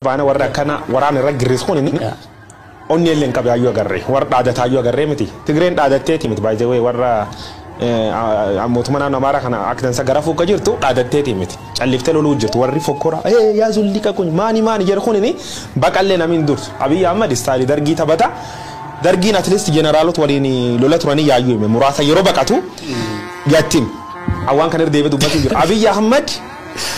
Baana warra kana waraana irra girriskuun inni onni illee qabe ayyuu agarree warra dhaadataa ayyuu agarree miti Tigreen dhaadatteeti miti baay'ee way warra mootummaa naannoo Amaaraa kana akkansa gara fuuqa jirtu dhaadatteeti miti calliftee loluu jirtu warri fokkora yaa zulliqa kun maani jedhu kun inni baqallee namiin dursu Abiy Ahmed istaali dargii taphata dargiin at least generaalota waliin lola turanii yaayyuu hime muraasa yeroo baqatu yattiin awwaan kan irra dubbatu jira Abiy Ahmed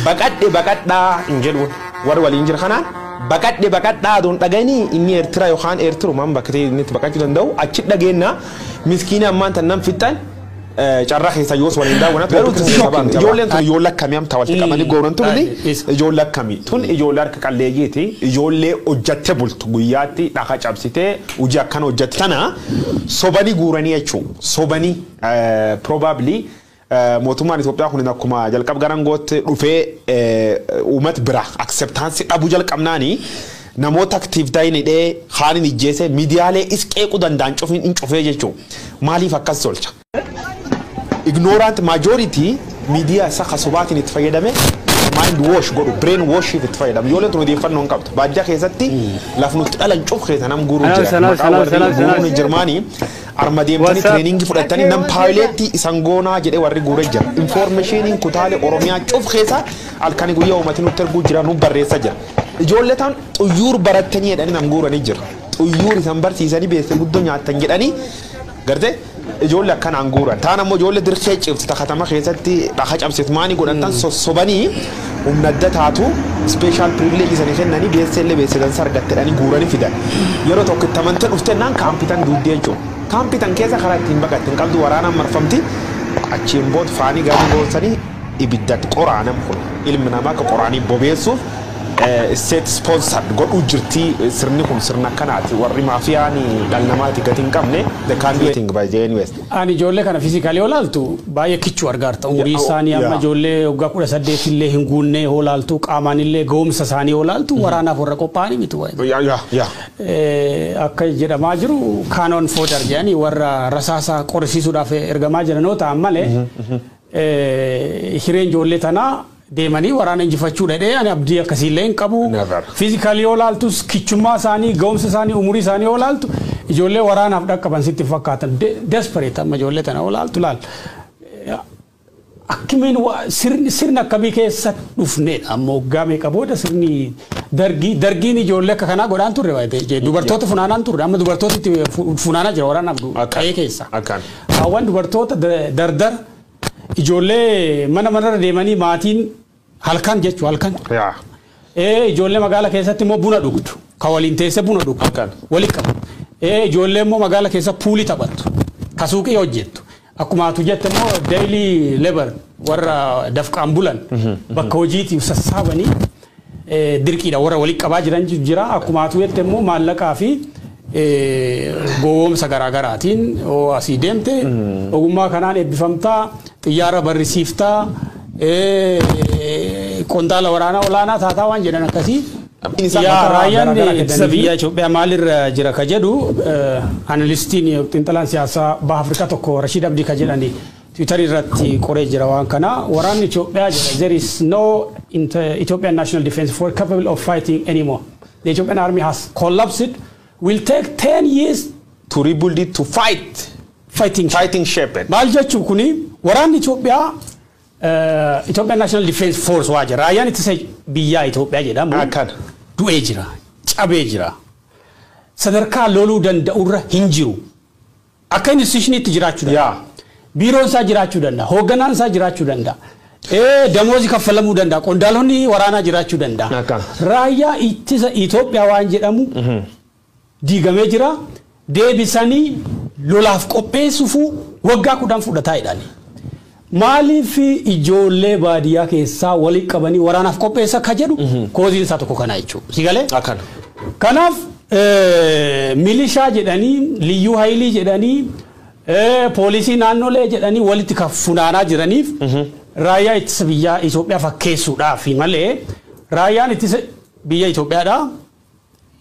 baqadhaa hin jedhu war waliin jira kanaan baqadhaa doon dhagayni inni Eertiraa yookaan Eertirumaan bakkatee inni baqachuu danda'u achi dhageenya miskiina ammaan tan nam fixan carraa keessa yoos waliin daawwanatu ijoolleen tun ijoollee akkamii amta walitti qabanii goonan tun ijoollee akkamii tun ijoollee harka qalleeyyiiti ijoollee hojjatte bultu guyyaatti dhaqa cabsitee hojii akkana hojjatte tana sobanii guuranii jechuun sobanii probably mootummaan Itoophiyaa kun akkuma jalqab garangootti dhufee uumat bira acceptance dhabu jalqabnaani namoota active ta'inidhee khaanin ijjeese miidiyaalee isqeequu danda'an cufee jechuun maaliif akkas tolcha ignorant majority media isa kasubaatiin itti fayyadame mind wash godhu brain wash itti fayyadamu yoo leetu odeeffannoo hin qabdu baadiyyaa keessatti lafnutti dhalan cuf keessa nam guuruu jira Germany armadeemtanii training fudhatanii nam pilot isangoonaa jedhee warri guuree jira information kutaalee Oromiyaa cuf keessa halkanii guyyaa uummatiin nutti erguu jira nu barreessa jira ijoollee tan xuyyuur barattanii jedhanii nam guuranii jira xuyyuur isan barsiisanii beesse guddoo nyaatan jedhanii gartee ijoollee akkan anguuran taan ammoo ijoollee dirqee cifti takatama keessatti dhaqa cabsit maani godhatan sobanii humna adda taatu special privilege isanii kennanii beessellee beessedan sargattedhanii guuranii fidan yeroo tokko itti amantee dhuftennaan kaampitan duuddee jechuudha kaampitan keessa karaa ittiin baqatten qabdu waraanaan marfamti achiin bood faanii gaarii goonsanii ibiddatti qoraanan kun ilmi namaa akka qoraanii bobeessuuf state sponsored godhu jirti sirni kun sirna kanaati warri maafiyaani dal namaati gatiin qabne the can do thing by the anyways ani ijoollee kana physically olaaltu baay'ee kichuu argaarta umurii isaanii amma ijoollee waggaa 18 illee hin guunne olaaltu qaamaan illee ga'umsa isaanii olaaltu waraanaaf warra qophaa'anii miti akka jedhamaa jiru kaanoon footar jedhanii warra rasaasaa qorisiisuudhaaf ergamaa jiranoo ta'an malee hireen ijoollee tanaa deemanii waraana injifachuu dhadhee ani abdii akkasiillee hin qabu physically olaaltus kichummaa isaanii ga'umsa isaanii umurii isaanii olaaltu ijoollee waraanaaf dhaqqaban sitti fakkaatan desperate amma ijoollee tana olaaltu laal akkamiin sirni akkamii keessa dhufneedha ammoo waggaa meeqa booda sirni dargiin ijoollee akka kanaa godhaan turre waayee dubartoota funaanaan turre amma dubartoota itti funaanaa jira waraanaaf qa'ee keessa hawwan dubartoota dardar ijoollee manarra deemanii maatiin halkan jechu halkan ijoollee magaala keessatti immoo buna dhugdu ka waliin teesse buna dhugdu wali qabu ijoollee immoo magaala keessa puulii taphattu ka suuqii hojjettu akkuma atu jette immoo daily labor warra dafqaan bulan bakka hojiitiif sassaabanii dirqiidha warra wali qabaa jiran jira akkuma atu jette immoo maallaqaa fi gowwoomsa garaagaraatiin asii deemte ogummaa kanaan eebbifamtaa xiyyaara barrisiiftaa qondaala waraanaa olaanaa taataa waan jedhan akkasii raayyaan ittisa biyya Itoophiyaa maalirra jira ka jedhu analistiin xiinxalaan siyaasaa baha Afrikaa tokko Rashid Abdii ka jedhani Twitter irratti qoree jira waan kana waraanni Itoophiyaa jira there is no Ethiopian National Defense Force capable of fighting anymore the Ethiopian army has collapsed will take 10 years to rebuild it to fighting shape maal jechuun kuni waraanni Itoophiyaa Ethiopian National Defense Force waajjira raayyaan ittisa biyyaa Itoophiyaa jedhamu akkan du'ee jira cabee jira sadarkaa loluu danda'urra hin jiru akka institutionitti jiraachuu danda'a biiroon isaa jiraachuu danda'a hoogganaan isaa jiraachuu danda'a damoozi kaffalamuu danda'a qondaalonni waraanaa jiraachuu danda'a raayyaa ittisa Itoophiyaa waan jedhamu diigamee jira deebisanii lolaaf qopheessuuf waggaa 10 fudhataa jedhani maaliif ijoollee baadiyyaa keessaa wali qabanii waraanaaf qopheessa ka jedhu kooziin isaa tokko kana jechuudha sigalee kanaaf milishaa jedhanii liyyuu haayilii jedhanii poolisii naannolee jedhanii walitti funaanaa jiraniif raayyaa ittisa biyyaa Itoophiyaa fakkeessuudhaaf malee raayyaan ittisa biyya Itoophiyaadhaa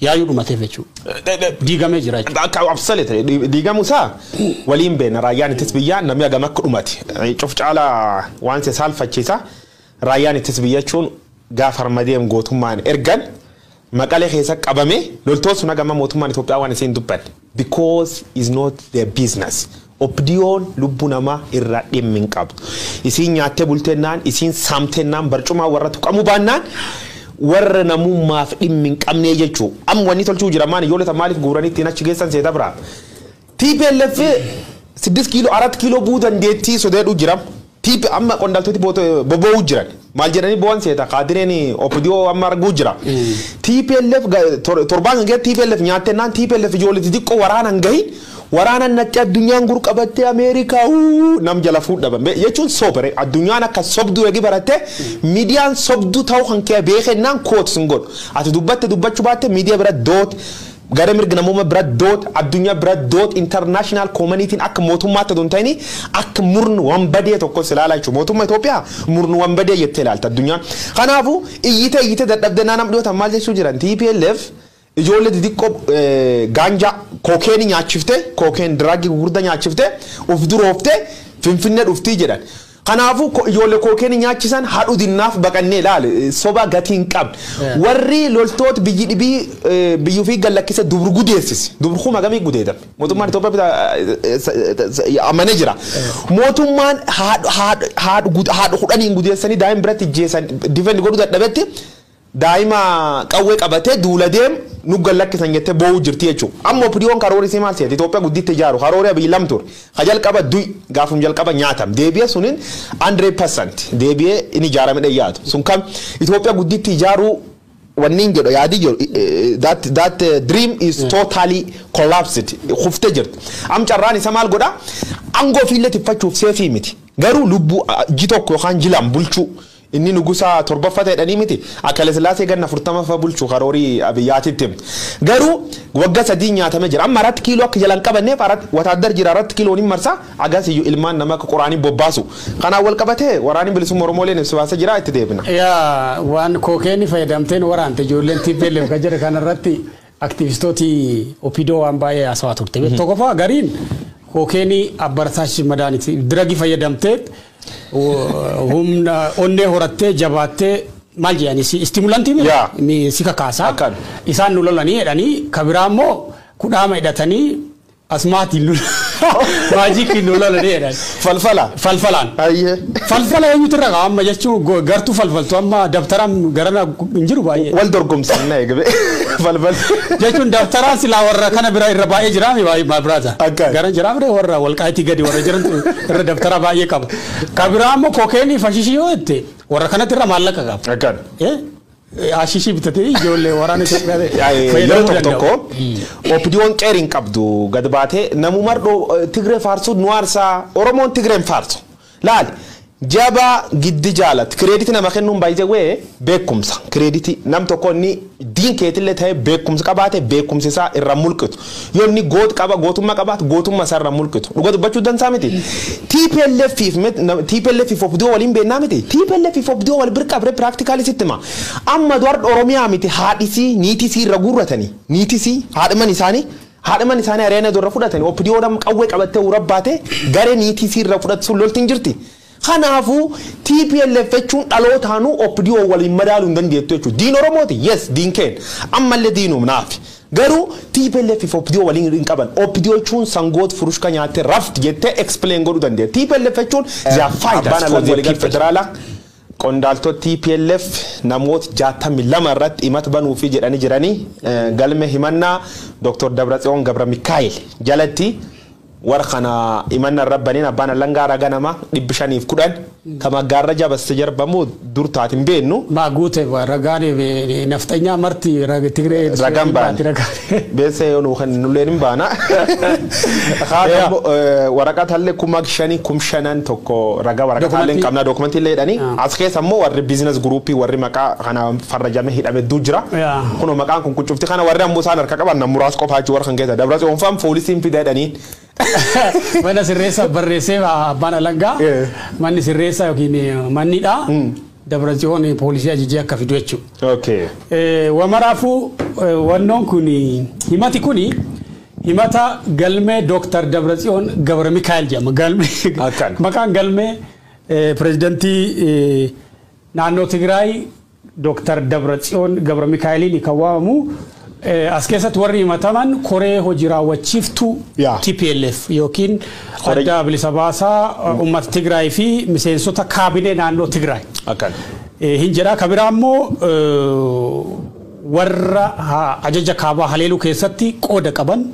yaayu dhumateef jechuudha diigamee jira absolutely diigamu isaa waliin beena raayyaan ittisa biyyaa namni agama akka dhumate cuf caalaa waan se saalfachiisa raayyaan ittisa biyyaa jechuun gaafar madeem gootummaan ergan maqalee keessa qabame loltoon sun gama mootummaan Itoophiyaa waan isin dubban because is not their business. Opdiyoon lubbuu namaa irraa dhimmi hin qabu. Isin nyaattee bulteennaan isin saamteennaan barcumaa warra tuqamuu baannaan warra namummaaf dhimmi hin qabnee jechuu. Amma wanni tolchuu jira maan ijoollee maaliif guuranii ittiin achi geessan seeta biraa. TPLF 6 kiiloo 4 kiiloo buudan deettii sodeedhu jira. TP amma qondaaltoti boba'uu jiran. Maal jedhanii bo'an seeta qaadireen opdiyoo amma arguu jira. TPLF torbaan hangee TPLF nyaattennaan TPLF ijoollee xixiqqoo waraana hin gahin waraana natti addunyaan gur qabattee Ameerikaa nam jala fuudhaban jechuun soobare addunyaan akka sobduu eegi baratte miidiyaan sobduu ta'uu kan kee beekennaan kootu sin godhu ati dubbachuu baatte miidiyaa bira doot gara mirga namummaa bira doot addunyaa bira doot international community'n akka mootummaatti don ta'ini akka murnu wambadee tokko silaalaa jechuudha mootummaa Itoophiyaa murnu wambadee jettee ilaalta addunyaan kanaafuu iyyite dadhabdannaa nam dhiyootan maal jechuu jiran TPLF ijoollee xixiqqoo gaanja kookeenii nyaachifte kookeen diraagii gurguddaa nyaachifte of durooftee finfinnee dhuftii jedhan. Kanaafuu ijoollee kookeenii nyaachisan haadhu dinnaaf baqannee ilaale soba gatiin qabne. Warri loltoota biyyi dhibii biyyuu fi gallakkise dubru gudeessis. Dubru kuma gamii gudeedame. Mootummaan Itoophiyaa amanee jira. Mootummaan haadhu kudhaniin gudeessanii daa'im biratti ijjeessan difendi godhu dadhabetti. Daa'ima qawwee qabatee duula deem nu gallakkisan jettee boo'uu jirti jechuudha. Amma opdiyoon karoora isii maal seeti Itoophiyaa gudditti ijaaru karoora biyyi lamtur hajal qaba du'i gaafum jalqaba nyaatam deebi'ee suniin 100% deebi'ee inni ijaaramee dhiyyaatu sun kam Itoophiyaa gudditti ijaaru wanniin jedhu yaadii jedhu that dream is totally collapsed kuftee jirti. Am carraan isa maal godha angoo fiillee tiffachuuf seefii miti garuu lubbuu ji tokko yookaan jilam bulchuu. Inni nugusa torbaffata jedhanii miti akkale silaasee ganna 40 fa bulchu karoorii abiyyaatitti garuu wagga 3 nyaatame jira amma 4 kiiloo akka jalan qabanneef wataadar jira 4 kiiloo ni marsa agasiyyuu ilmaan nama quraanii bobbaasu kana wal qabatee waraanii bilisummaa Oromooleen ibsibaasa jira itti deebina yaa waan kookeenii fayyadamteen waraante ijoolleen TPLF ka jira kanarratti aktivistooti Opidoo waan baay'ee haasawaa turte tokkoffaa gariin kookeenii abbartaashi madaaniti diragi fayyadamtee humna onne horattee jabaattee maal jedhani stimulantii mi sika kaasa isaan nu lolanii jedhanii kabiraammoo kudhaama hidhatanii asmaatiin nu maajikii nu lolanii jedhani falfalaan falfala eenyutu irra qaba amma jechuun gartuu falfaltu amma dabtaraan garana hin jiru baay'ee wal dorgomsan na eegbe falfal jechuun dabtaraan silaa warra kana bira irra baay'ee jira mi baay'ee mabraata garan jira bire warra walqaatii gadi warra jiran irra dabtara baay'ee qaba kabiraammoo kookeenii fashishii yoo jette warra kanatti irra maallaqa qaba ashishi bitatee ijoollee waraana Itoophiyaa tokko opdiyoon qeerin qabdu gad baatee namu mardoo Tigree faarsu nuwaarsaa Oromoon Tigreen faarsu laal jaba giddi jaalat kireediti nama kennuun baay'ee wee beekumsa kireediti nam tokko inni diin keetillee ta'ee beekumsa qabaate beekumsa isaa irra mulqitu yoo inni gootummaa qabaate gootummaa isaa irra mulqitu dhugaa dubbachuu dansaa miti TPLF opdiyoo waliin beennaa miti TPLF opdiyoo wal birqabre practically sittima amma duwar Oromiyaa miti haadhisii niitisii irra guurratanii niitisii haadhiman isaanii areena durra fudhatanii opdiyoodhaan qawwee qabattee urabbaate garee niitisii irra fudhatu loltiin jirti. Kanaafuu TPLF jechuun dhalootaanuu opdiyoo waliin madaaluu hin dandeettu jechuudha. Diin Oromooti yes diin keen ammallee diinum naafi. Garuu TPLF opdiyoo waliin hin qaban opdiyoo jechuun sangoot furushka nyaattee raft jettee explain godhuu dandeetti. TPLF jechuun abbaan alaabaa federaalaa qondaaltoo TPLF namoota 62 irratti himata banuufi jedhanii jiranii galme himannaa Dr. Dabratsiyoon Gabra Mikaa'el jalatti warqana imanna rabbaniin abbaan langaa raganama 510 kama gaarraja bas jarbamu durtaatin beennu maaguute ragaane naftanyaa marti Tigree ragan baan beese yoonu kan nuleen baana khaadam waraqata halle kumagshani kumshanan tokko raga waraqata halle qabna dokumenti leedani askee sammo warri business group warri maqa kana farrajame hidame dujra kuno maqaan kun kucufti kana warri ammusaan harka qaban muraas qofaachi warqan keessa Dabratsiyoon fam poolisiin fidaadanii mana sirreessa barreessee abbaan alangaa manni sirreessa yookiin mannidha Dabratsiyoon poolisii ajajee akka fidu jechuudha. Okay. Wamaraafuu wannoon kun himati kun himata galmee Dr. Dabratsiyoon Gabra Mikaa'el jedhama galmee maqaan galmee pirezidantii naannoo Tigraay Dr. Dabratsiyoon Gabra Mikaa'eliin kan waamamu as keessatti warri himataman koree hojii raawwachiiftuu TPLF yookiin adda bilisa baasaa uummata Tigraay fi miseensota kaabinee naannoo Tigraay. Hin jedhaa kabiraa immoo warra ajaja kaabaa haleeluu keessatti qooda qaban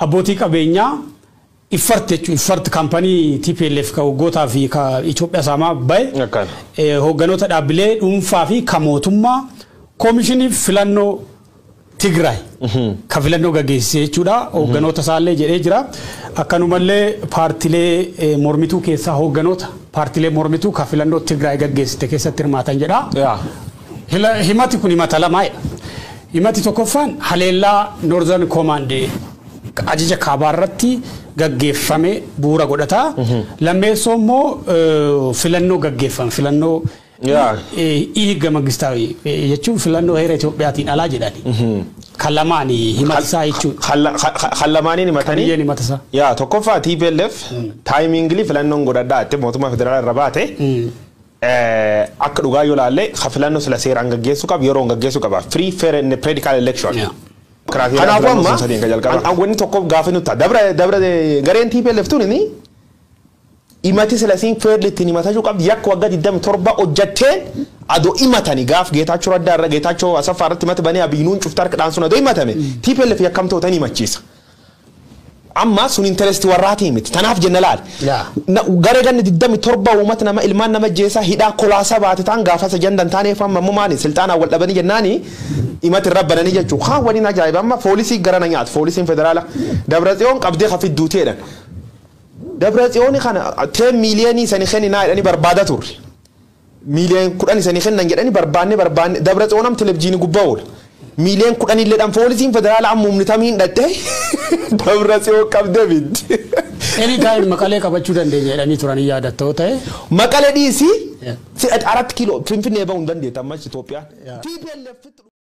abbootii qabeenyaa iffart kaampanii TPLF ka hoggotaa fi ka Itoophiyaa saamaa bahe hogganoota dhaabbilee dhuunfaa fi ka mootummaa koomishinii filannoo Tigraay ka filannoo gaggeessee jechuudha hogganoota isaallee jedhee jira akkanumallee paartilee mormituu keessaa hogganoota paartilee mormituu ka filannoo Tigraay gaggeessite keessatti hirmaatan jedha himati kun himata lamaadha himati tokkoffaan haleellaa Northern Command ajaja kaabaa irratti gaggeeffame bu'uura godhata lammeessoo immoo filannoo gaggeeffame filannoo Ihiga Mangistaawii jechuun filannoo heera Itoophiyaatiin alaa jedhani kan lamaanii himatisaa jechuudha kan lamaaniin himatanii yaa tokkoffaa TPLF taayimingilii filannoon godhadhaa itti mootummaa federaalaa irra baate akka dhugaa yoo laalle filannoo sila seeraan gaggeessuu qaba yeroo gaggeessuu qaba free fair and practical election kanaafuu amma wanni tokko gaafa nuti dabra gareen TPLF tuuni imati selasin fairlitti himatachuu qabdi yakka waggaa 27 hojjetteen adoo himatanii gaaf Geetaachoo Raddaa irra Geetaachoo Asaffaa irratti himata banii Abiinuun cuftar qadhaan sun adoo himatame TPLF yakkamtoota himachiisa amma sun interest warraatii miti tanaaf jenna laal garee ganni 27 uummata nama ilmaan nama jeesaa hidhaa kolaasa baate taan gaafa sajandan taaneef amma maani siltaanaa wal dhabanii jennaani imati rabbananii jechuu haa waliin ajaa'iba amma poolisii gara na nyaatu poolisiin federaala Dabratsiyoon qabdee hafidduuteedhan Dabratsiyoon kana 10 miiliyoonii sanii kenni naa jedhanii barbaada turre miiliyoon 10 sanii kennan jedhanii barbaanne Dabratsiyoon am televizyiinii gubbaa oola miiliyoon 10 illee poolisiin federaala ammumni tamiin dhatte Dabratsiyoon qabdee biddi. Anytime Maqalee qabachuu dandeenya jedhanii turanii yaadattoo ta'e. Maqalee dhiisii 4 kiiloo Finfinnee ba'uu hin dandeetta ammas Itoophiyaan.